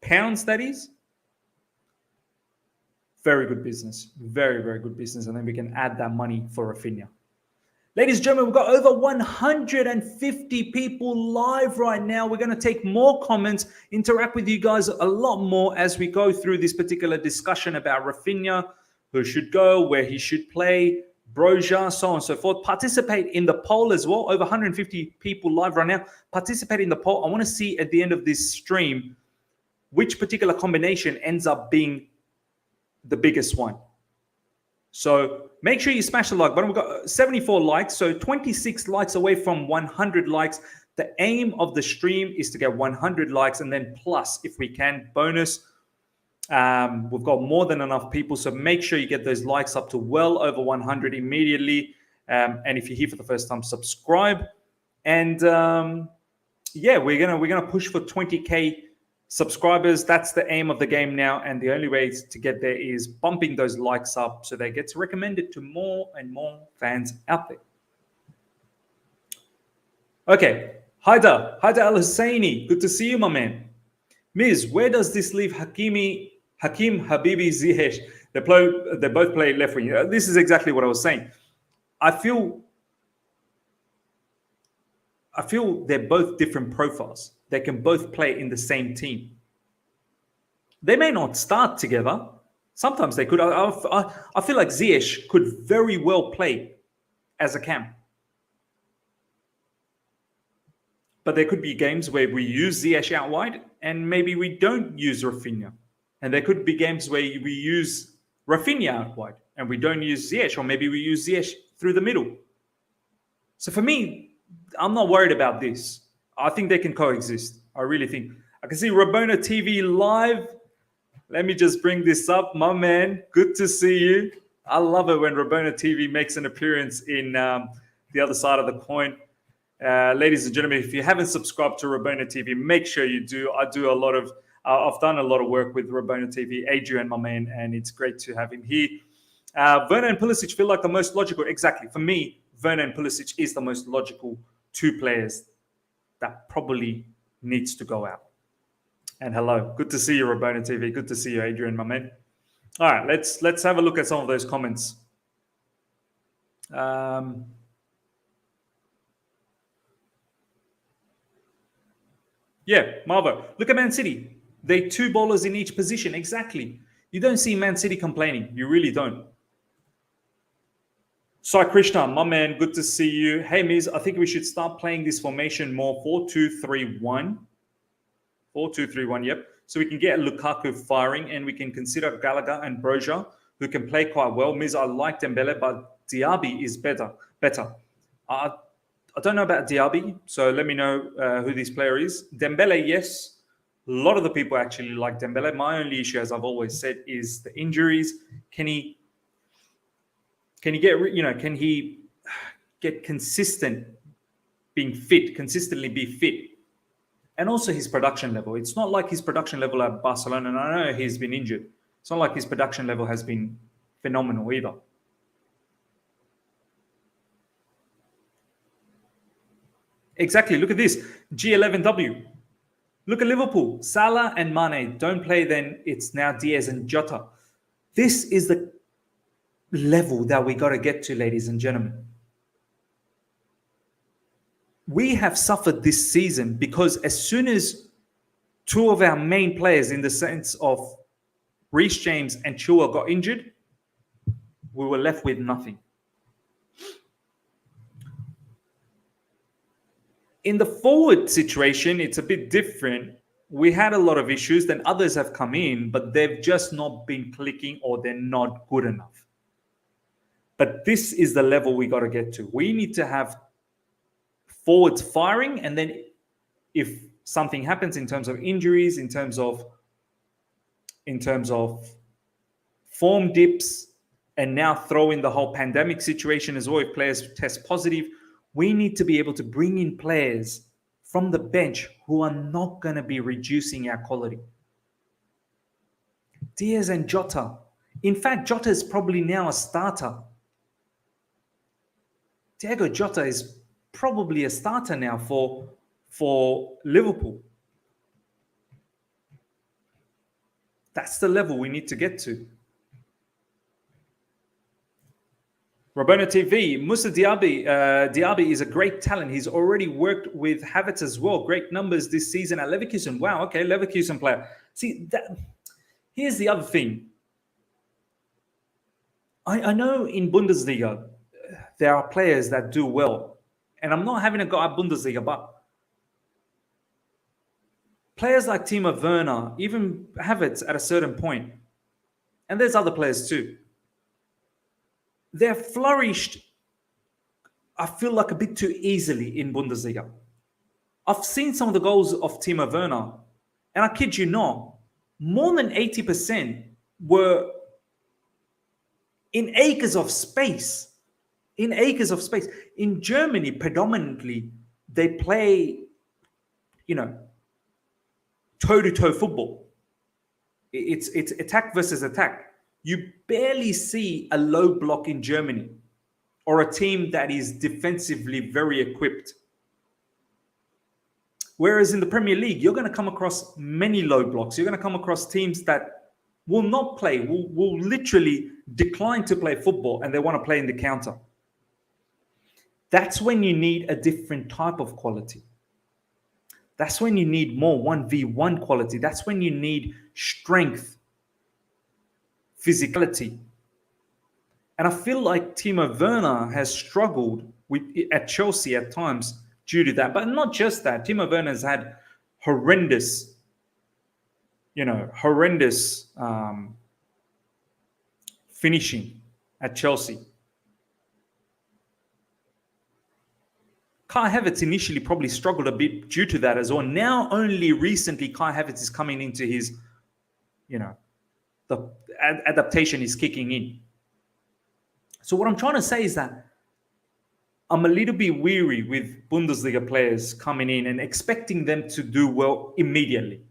pounds, that is, very good business. Very, very good business. And then we can add that money for Raphinha. Ladies and gentlemen, we've got over 150 people live right now. We're going to take more comments, interact with you guys a lot more as we go through this particular discussion about Raphinha, who should go, where he should play, Broja, so on and so forth. Participate in the poll as well. Over 150 people live right now. Participate in the poll. I want to see at the end of this stream which particular combination ends up being the biggest one. So make sure you smash the like button. We've got 74 likes, so 26 likes away from 100 likes. The aim of the stream is to get 100 likes and then plus, if we can, bonus. We've got more than enough people, so make sure you get those likes up to well over 100 immediately. And if you're here for the first time, subscribe. And yeah, we're gonna push for 20K subscribers. That's the aim of the game now, and the only way to get there is bumping those likes up so they get recommended to more and more fans out there. Okay, Haidar Al Husseini, good to see you, my man. Miz, where does this leave Hakim, Habibi, Ziyech? They both play left wing. This is exactly what I was saying. I feel they're both different profiles. They can both play in the same team. They may not start together. Sometimes they could. I feel like Ziyech could very well play as a cam. But there could be games where we use Ziyech out wide and maybe we don't use Raphinha. And there could be games where we use Raphinha out wide and we don't use Ziyech, or maybe we use Ziyech through the middle. So for me, I'm not worried about this. I think they can coexist. I really think. I can see Rabona TV live. Let me just bring this up. My man, good to see you. I love it when Rabona TV makes an appearance in the other side of the coin. Ladies and gentlemen, if you haven't subscribed to Rabona TV, make sure you do. I've done a lot of work with Rabona TV, Adrian, my man, and it's great to have him here. Werner and Pulisic feel like the most logical. Exactly. For me, Werner and Pulisic is the most logical two players that probably needs to go out. And hello, good to see you, Rabona TV. Good to see you, Adrian, my man. All right, let's have a look at some of those comments. Yeah, Marvo. Look at Man City. They two bowlers in each position. Exactly. You don't see Man City complaining. You really don't. Sai Krishna, my man, good to see you. Hey, Miz, I think we should start playing this formation more. 4-2-3-1. 4-2-3-1, yep. So we can get Lukaku firing and we can consider Gallagher and Broja, who can play quite well. Miz, I like Dembele, but Diaby is better. I don't know about Diaby, so let me know who this player is. Dembele, yes. A lot of the people actually like Dembele. My only issue, as I've always said, is the injuries. Can he get consistent being fit, consistently be fit? And also his production level. It's not like his production level at Barcelona, and I know he's been injured. It's not like his production level has been phenomenal either. Exactly. Look at this. G11W. Look at Liverpool. Salah and Mane don't play, then it's now Diaz and Jota. This is the level that we got to get to, ladies and gentlemen. We have suffered this season because as soon as two of our main players, in the sense of Reece James and Chua, got injured, we were left with nothing. In the forward situation, it's a bit different. We had a lot of issues, then others have come in, but they've just not been clicking or they're not good enough. But this is the level we got to get to. We need to have forwards firing, and then if something happens in terms of injuries, in terms of form dips, and now throw in the whole pandemic situation as well, if players test positive, we need to be able to bring in players from the bench who are not going to be reducing our quality. Diaz and Jota. In fact, Jota is probably now a starter. Diego Jota is probably a starter now for Liverpool. That's the level we need to get to. Rabona TV, Musa Diaby is a great talent. He's already worked with Havertz as well. Great numbers this season at Leverkusen. Wow, okay, Leverkusen player. See, here's the other thing. I know in Bundesliga, there are players that do well. And I'm not having a go at Bundesliga, but players like Timo Werner, even Havertz at a certain point, and there's other players too, they're flourished, I feel like, a bit too easily in Bundesliga. I've seen some of the goals of Timo Werner, and I kid you not, more than 80% were in acres of space. In acres of space. In Germany, predominantly, they play, toe-to-toe football. It's attack versus attack. You barely see a low block in Germany or a team that is defensively very equipped. Whereas in the Premier League, you're going to come across many low blocks. You're going to come across teams that will not play, will literally decline to play football, and they want to play in the counter. That's when you need a different type of quality. That's when you need more 1v1 quality. That's when you need strength, physicality. And I feel like Timo Werner has struggled at Chelsea at times due to that. But not just that. Timo Werner has had horrendous finishing at Chelsea. Kai Havertz initially probably struggled a bit due to that as well. Now only recently Kai Havertz is coming into his, the adaptation is kicking in. So what I'm trying to say is that I'm a little bit weary with Bundesliga players coming in and expecting them to do well immediately.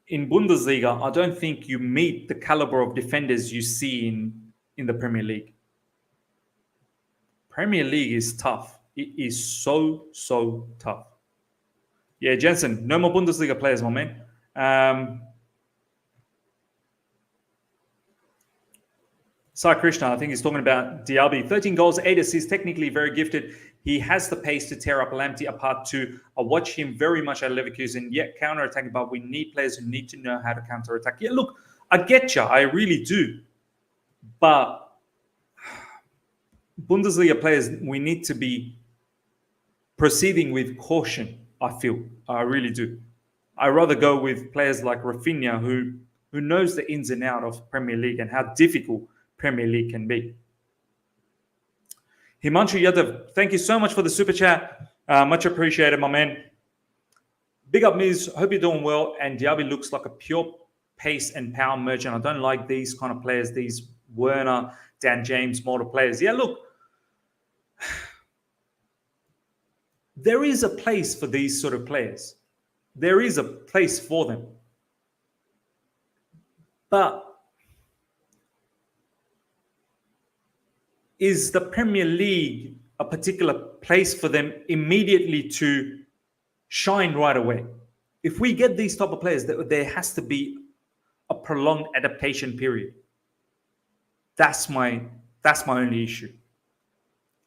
In Bundesliga, I don't think you meet the caliber of defenders you see in the Premier League. Premier League is tough. It is so tough. Yeah, Jensen, no more Bundesliga players, my man. Sai Krishna, I think he's talking about Diaby. 13 goals, 8 assists, technically very gifted. He has the pace to tear up Lamptey apart too. I watch him very much at Leverkusen, yet counter-attacking, but we need players who need to know how to counter-attack. Yeah, look, I get you. I really do. But Bundesliga players, we need to be proceeding with caution, I feel. I really do. I rather go with players like Raphinha, who knows the ins and outs of Premier League and how difficult Premier League can be. Himanshu Yadav, thank you so much for the super chat. Much appreciated, my man. Big up, Miz. Hope you're doing well. And Diaby looks like a pure pace and power merchant. I don't like these kind of players, these Werner, Dan James, model players. Yeah, look, there is a place for these sort of players. There is a place for them. But is the Premier League a particular place for them immediately to shine right away? If we get these type of players, there has to be a prolonged adaptation period. That's my only issue.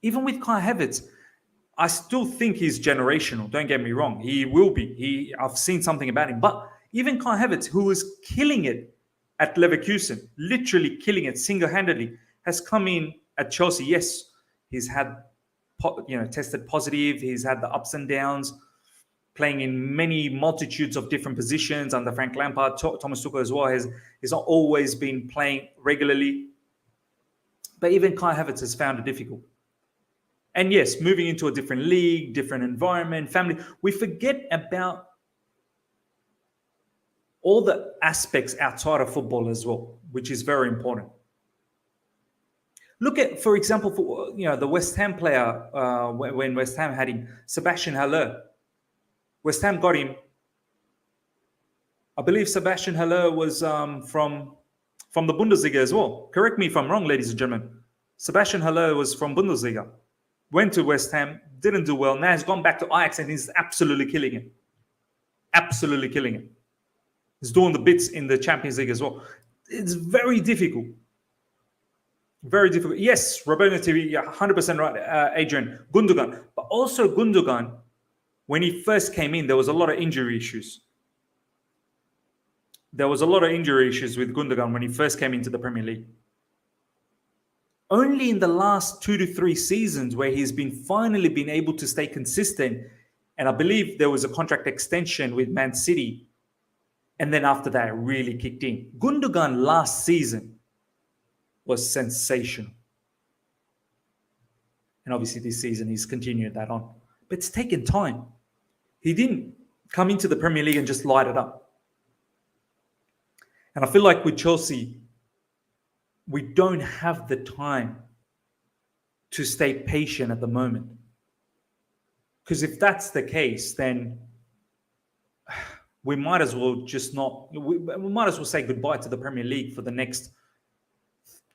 Even with Kai Havertz, I still think he's generational. Don't get me wrong. He will be. I've seen something about him. But even Kai Havertz, who was killing it at Leverkusen, literally killing it single-handedly, has come in at Chelsea. Yes, he's had, tested positive. He's had the ups and downs, playing in many multitudes of different positions under Frank Lampard. Thomas Tuchel as well has not always been playing regularly. But even Kai Havertz has found it difficult. And yes, moving into a different league, different environment, family, we forget about all the aspects outside of football as well, which is very important. Look at, for example, the West Ham player, when West Ham had him, Sebastian Haller. West Ham got him. I believe Sebastian Haller was from the Bundesliga as well. Correct me if I'm wrong, ladies and gentlemen. Sebastian Haller was from Bundesliga. Went to West Ham, didn't do well. Now he's gone back to Ajax and he's absolutely killing it. Absolutely killing it. He's doing the bits in the Champions League as well. It's very difficult. Very difficult. Yes, Roberto TV, you're 100% right, Adrian. Gundogan. But also Gundogan, when he first came in, there was a lot of injury issues. There was a lot of injury issues with Gundogan when he first came into the Premier League. Only in the last 2 to 3 seasons where he's finally been able to stay consistent. And I believe there was a contract extension with Man City. And then after that, it really kicked in. Gundogan last season was sensational. And obviously this season, he's continued that on. But it's taken time. He didn't come into the Premier League and just light it up. And I feel like with Chelsea, we don't have the time to stay patient at the moment. Because if that's the case, then we might as well we might as well say goodbye to the Premier League for the next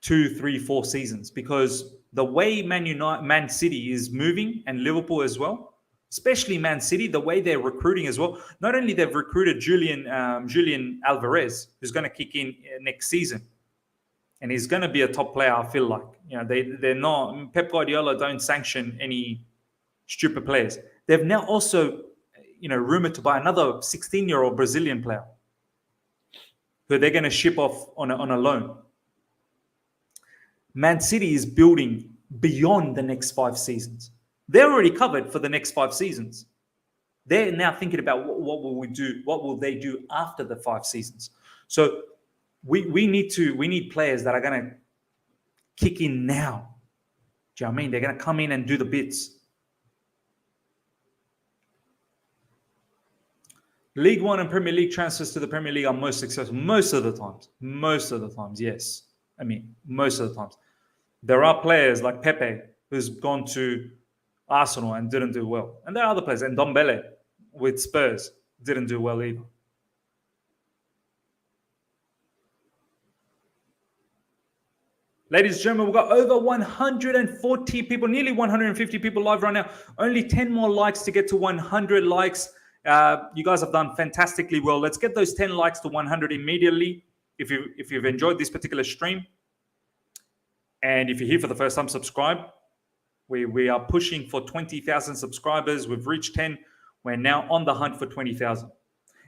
2, 3, 4 seasons. Because the way Man City is moving, and Liverpool as well, especially Man City, the way they're recruiting as well. Not only they've recruited Julian Alvarez, who's going to kick in next season. And he's going to be a top player, I feel like. They're not... Pep Guardiola don't sanction any stupid players. They've now also, rumored to buy another 16-year-old Brazilian player who they're going to ship off on a loan. Man City is building beyond the next 5 seasons. They're already covered for the next 5 seasons. They're now thinking about what will we do? What will they do after the 5 seasons? So we need players that are going to kick in now. Do you know what I mean? They're going to come in and do the bits. League One and Premier League transfers to the Premier League are most successful. Most of the times. Most of the times, yes. I mean, most of the times. There are players like Pepe, who's gone to Arsenal and didn't do well. And there are other players. And Dombele with Spurs didn't do well either. Ladies and gentlemen, we've got over 140 people, nearly 150 people live right now. Only 10 more likes to get to 100 likes. You guys have done fantastically well. Let's get those 10 likes to 100 immediately if you've enjoyed this particular stream. And if you're here for the first time, subscribe. We are pushing for 20,000 subscribers. We've reached 10. We're now on the hunt for 20,000.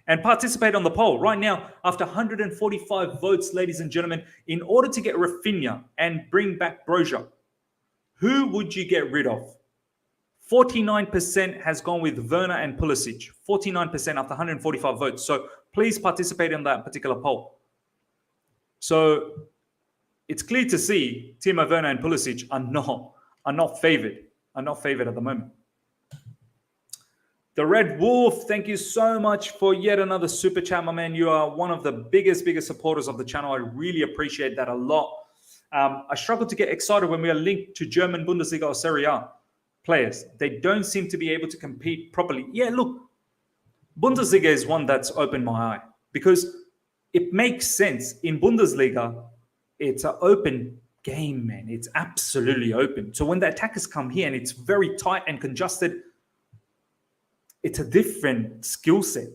And participate on the poll. Right now, after 145 votes, ladies and gentlemen, in order to get Raphinha and bring back Broja, who would you get rid of? 49% has gone with Werner and Pulisic. 49% after 145 votes. So please participate in that particular poll. So it's clear to see Timo Werner and Pulisic are not favored. Are not favored at the moment. The Red Wolf, thank you so much for yet another super chat, my man. You are one of the biggest supporters of the channel. I really appreciate that a lot. I struggle to get excited when we are linked to German Bundesliga or Serie A players. They don't seem to be able to compete properly. Yeah, look, Bundesliga is one that's opened my eye because it makes sense. In Bundesliga, it's an open game, man. It's absolutely open. So when the attackers come here and it's very tight and congested, it's a different skill set.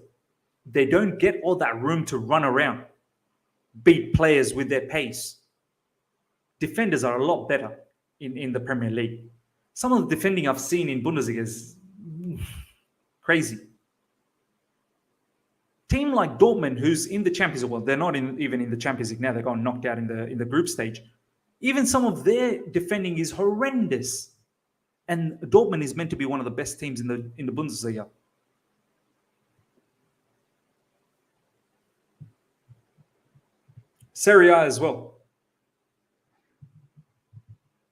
They don't get all that room to run around, beat players with their pace. Defenders are a lot better in the Premier League. Some of the defending I've seen in Bundesliga is crazy. Team like Dortmund, who's in the Champions League, well, they're not even in the Champions League now. They got knocked out in the group stage. Even some of their defending is horrendous. And Dortmund is meant to be one of the best teams in the Bundesliga. Serie A as well.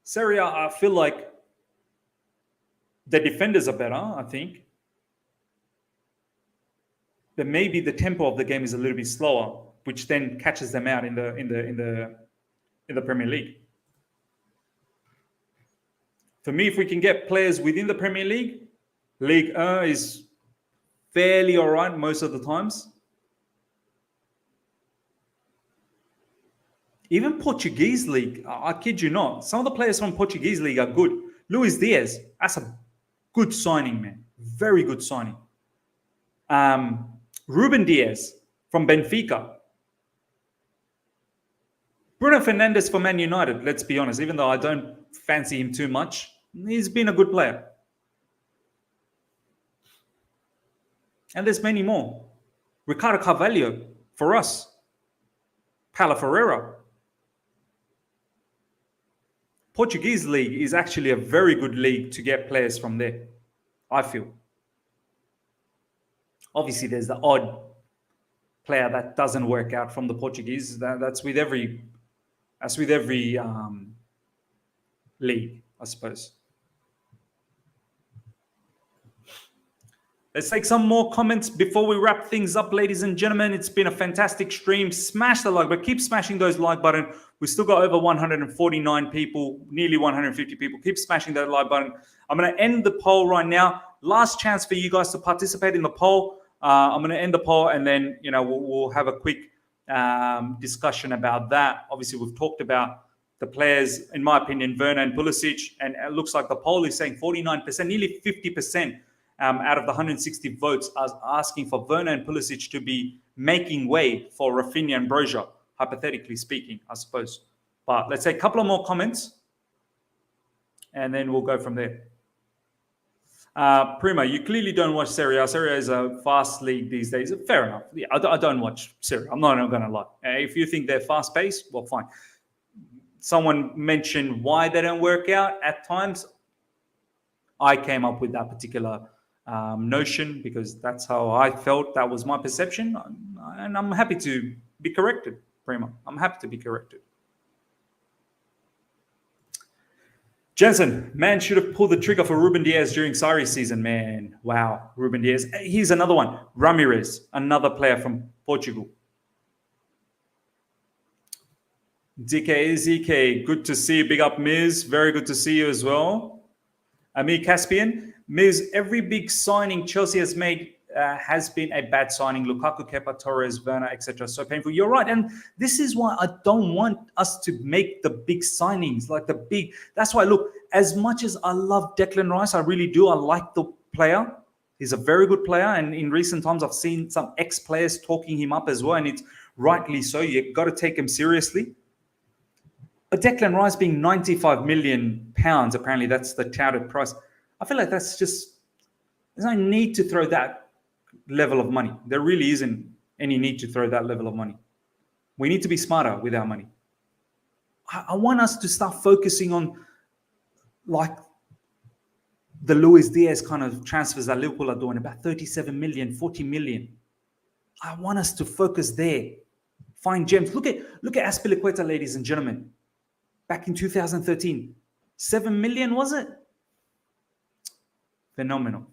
Serie A, I feel like the defenders are better, I think. But maybe the tempo of the game is a little bit slower, which then catches them out in the Premier League. For me, if we can get players within the Premier League, Ligue 1 is fairly all right most of the times. Even Portuguese league, I kid you not, some of the players from Portuguese league are good. Luis Diaz, that's a good signing, man. Very good signing. Ruben Diaz from Benfica. Bruno Fernandes for Man United, let's be honest, even though I don't fancy him too much, he's been a good player. And there's many more. Ricardo Carvalho for us. Paulo Ferreira. Portuguese league is actually a very good league to get players from there, I feel. Obviously, there's the odd player that doesn't work out from the Portuguese. That's with every league, I suppose. Let's take some more comments before we wrap things up, ladies and gentlemen. It's been a fantastic stream. Smash the like button. Keep smashing those like button. We still got over 149 people, nearly 150 people. Keep smashing that like button. I'm going to end the poll right now. Last chance for you guys to participate in the poll. I'm going to end the poll and then we'll have a quick discussion about that. Obviously, we've talked about the players, in my opinion, Werner and Pulisic, and it looks like the poll is saying 49%, nearly 50%. Out of the 160 votes, are asking for Werner and Pulisic to be making way for Raphinha and Broja, hypothetically speaking, I suppose. But let's take a couple of more comments, and then we'll go from there. Prima, you clearly don't watch Serie A. Serie A is a fast league these days. Fair enough. Yeah, I don't watch Serie A. I'm not going to lie. If you think they're fast-paced, well, fine. Someone mentioned why they don't work out at times. I came up with that particular notion because that's how I felt. That was my perception, and I'm happy to be corrected, Prima. I'm happy to be corrected. Jensen, man should have pulled the trigger for Ruben Diaz during Sarri season, man. Wow, Ruben Diaz. Here's another one. Ramirez, another player from Portugal. ZK, good to see you. Big up, Miz. Very good to see you as well. Amir Caspian. Miz, every big signing Chelsea has made has been a bad signing. Lukaku, Kepa, Torres, Werner, etc. So painful. You're right. And this is why I don't want us to make the big signings, like the big. That's why, look, as much as I love Declan Rice, I really do. I like the player. He's a very good player. And in recent times, I've seen some ex-players talking him up as well. And it's rightly so. You've got to take him seriously. But Declan Rice being £95 million, apparently that's the touted price. I feel like that's just, there's no need to throw that level of money. There really isn't any need to throw that level of money. We need to be smarter with our money. I want us to start focusing on like the Luis Diaz kind of transfers that Liverpool are doing, about 37 million, 40 million. I want us to focus there. Find gems. Look at Azpilicueta, ladies and gentlemen. Back in 2013, 7 million, was it? Phenomenal.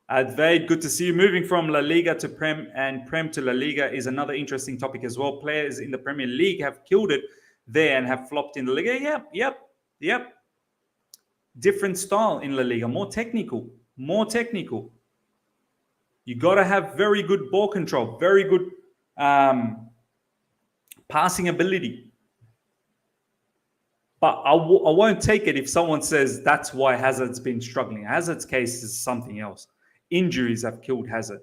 Very good to see you. Moving from La Liga to Prem and Prem to La Liga is another interesting topic as well. Players in the Premier League have killed it there and have flopped in the Liga. Yep. Different style in La Liga, more technical. You got to have very good ball control, very good passing ability. But I won't take it if someone says that's why Hazard's been struggling. Hazard's case is something else. Injuries have killed Hazard.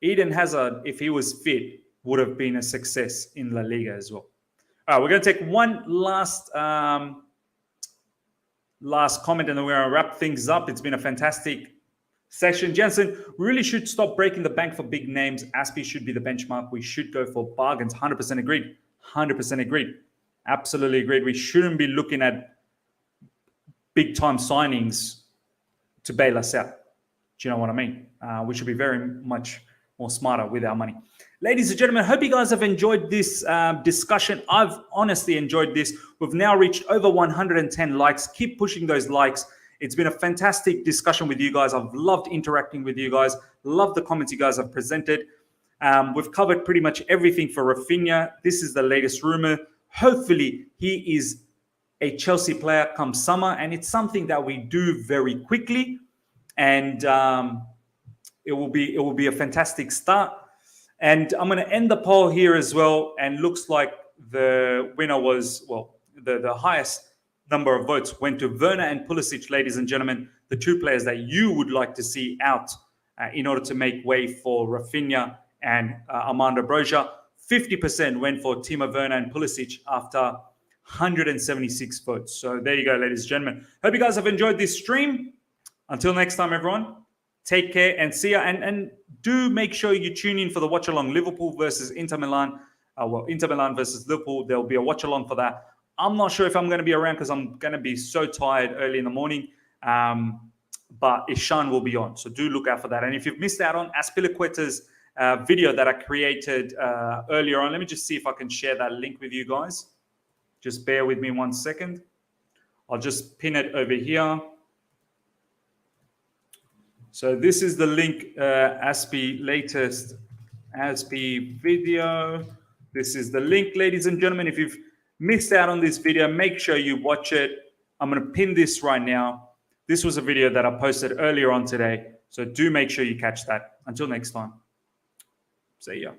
Eden Hazard, if he was fit, would have been a success in La Liga as well. All right, we're going to take one last comment and then we're going to wrap things up. It's been a fantastic session. Jensen, we really should stop breaking the bank for big names. Aspie should be the benchmark. We should go for bargains. 100% agreed. 100% agreed. Absolutely agreed. We shouldn't be looking at big time signings to bail us out. Do you know what I mean? We should be very much more smarter with our money. Ladies and gentlemen, I hope you guys have enjoyed this discussion. I've honestly enjoyed this. We've now reached over 110 likes. Keep pushing those likes. It's been a fantastic discussion with you guys. I've loved interacting with you guys. Love the comments you guys have presented. We've covered pretty much everything for Raphinha. This is the latest rumor. Hopefully, he is a Chelsea player come summer, and it's something that we do very quickly, and it will be a fantastic start. And I'm going to end the poll here as well, and looks like the winner was, well, the highest number of votes went to Werner and Pulisic, ladies and gentlemen, the two players that you would like to see out in order to make way for Raphinha and Armando Broja. 50% went for Timo Werner and Pulisic after 176 votes. So there you go, ladies and gentlemen. Hope you guys have enjoyed this stream. Until next time, everyone, take care and see ya. And do make sure you tune in for the watch along Liverpool versus Inter Milan. Inter Milan versus Liverpool. There'll be a watch along for that. I'm not sure if I'm going to be around because I'm going to be so tired early in the morning. But Ishan will be on. So do look out for that. And if you've missed out on Azpilicueta's video that I created earlier on. Let me just see if I can share that link with you guys. Just bear with me 1 second. I'll just pin it over here. So this is the link, latest Aspie video. This is the link, ladies and gentlemen. If you've missed out on this video, make sure you watch it. I'm going to pin this right now. This was a video that I posted earlier on today. So do make sure you catch that. Until next time. See ya.